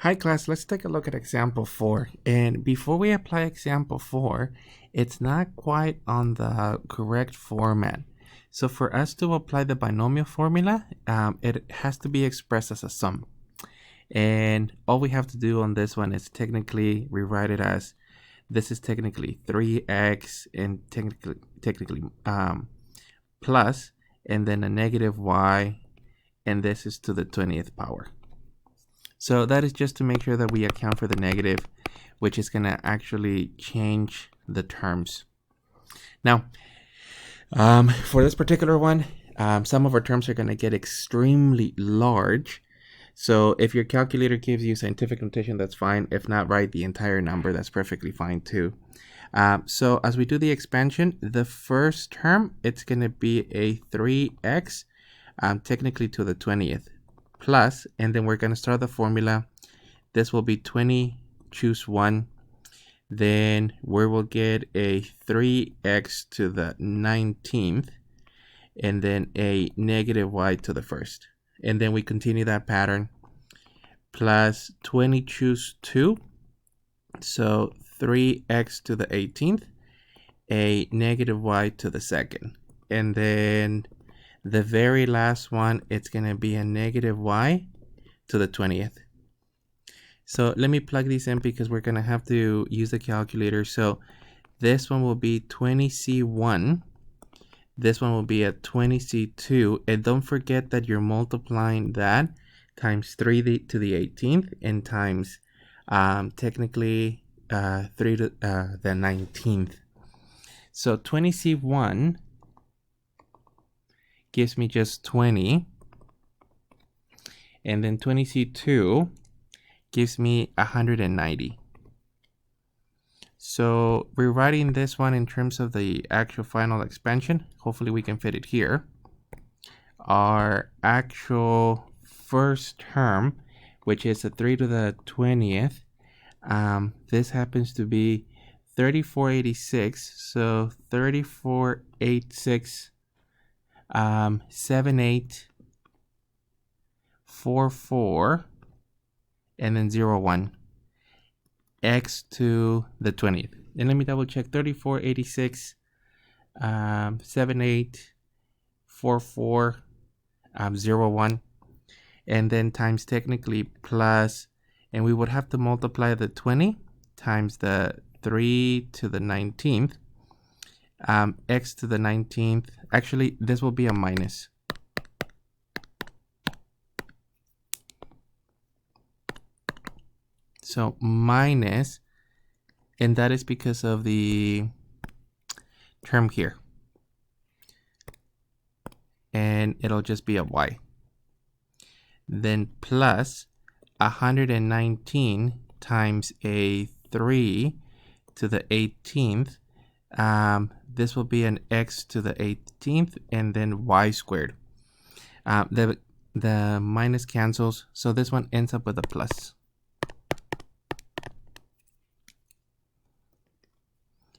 Hi class, let's take a look at example 4. And before we apply example 4, it's not quite on the correct format. So for us to apply the binomial formula, it has to be expressed as a sum. And all we have to do on this one is technically rewrite it as this is technically 3x and technically plus, and then a negative y, and this is to the 20th power. So that is just to make sure that we account for the negative, which is going to actually change the terms. Now, for this particular one, some of our terms are going to get extremely large. So if your calculator gives you scientific notation, that's fine. If not, write the entire number. That's perfectly fine too. So as we do the expansion, the first term, it's going to be a 3x, technically to the 20th. Plus, and then we're going to start the formula. This will be 20, choose 1. Then we will get a 3x to the 19th, and then a negative y to the 1st. And then we continue that pattern. Plus 20, choose 2. So 3x to the 18th, a negative y to the 2nd. And then the very last one, it's going to be a negative y to the 20th. So let me plug these in because we're going to have to use the calculator. So this one will be 20c1. This one will be a 20c2. And don't forget that you're multiplying that times 3 to the 18th and times technically 3 to the 19th. So 20c1 gives me just 20, and then 20c2 gives me 190. So rewriting this one in terms of the actual final expansion, hopefully we can fit it here. Our actual first term, which is a 3 to the 20th, this happens to be 3486, so 3486 7844 and then 01 x to the 20th. And let me double check. 3486 7844 01, and then times technically plus, and we would have to multiply the 20 times the 3 to the 19th, x to the 19th. Actually, this will be a minus. So minus, and that is because of the term here. And it'll just be a y. Then plus 119 times a 3 to the 18th. This will be an x to the 18th and then y squared. The minus cancels, so this one ends up with a plus.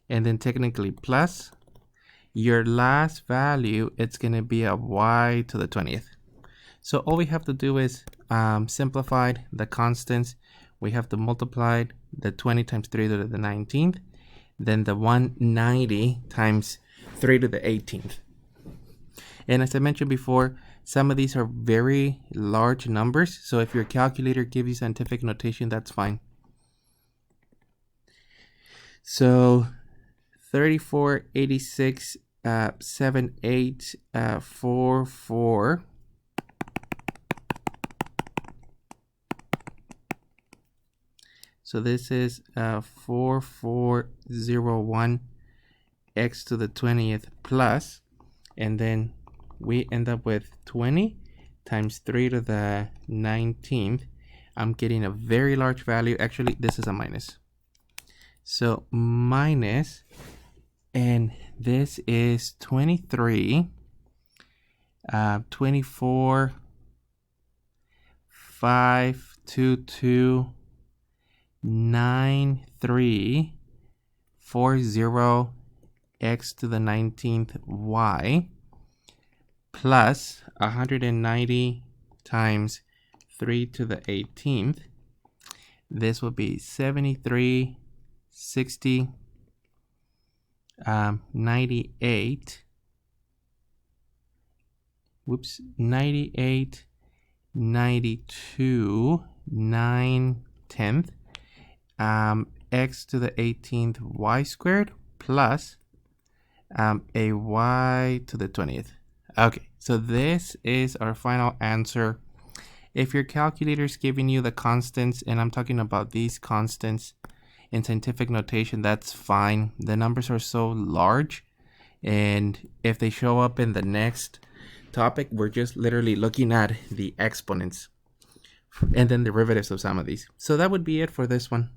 And then technically plus, your last value, it's going to be a y to the 20th. So all we have to do is simplify the constants. We have to multiply the 20 times 3 to the 19th, then the 190 times 3 to the 18th. And as I mentioned before, some of these are very large numbers. So if your calculator gives you scientific notation, that's fine. So 3486 7844. So this is 4401 x to the 20th plus, and then we end up with 20 times 3 to the 19th. I'm getting a very large value. Actually, this is a minus. So minus, and this is 23, 24, 522, 9340 x to the 19th y plus 190 times 3 to the 18th, This will be 73, 60, 98. Whoops, 98, 92, 9/10, x to the 18th y squared plus a y to the 20th. Okay, so this is our final answer. If your calculator is giving you the constants, and I'm talking about these constants in scientific notation, that's fine. The numbers are so large, and if they show up in the next topic, we're just literally looking at the exponents and then derivatives of some of these. So that would be it for this one.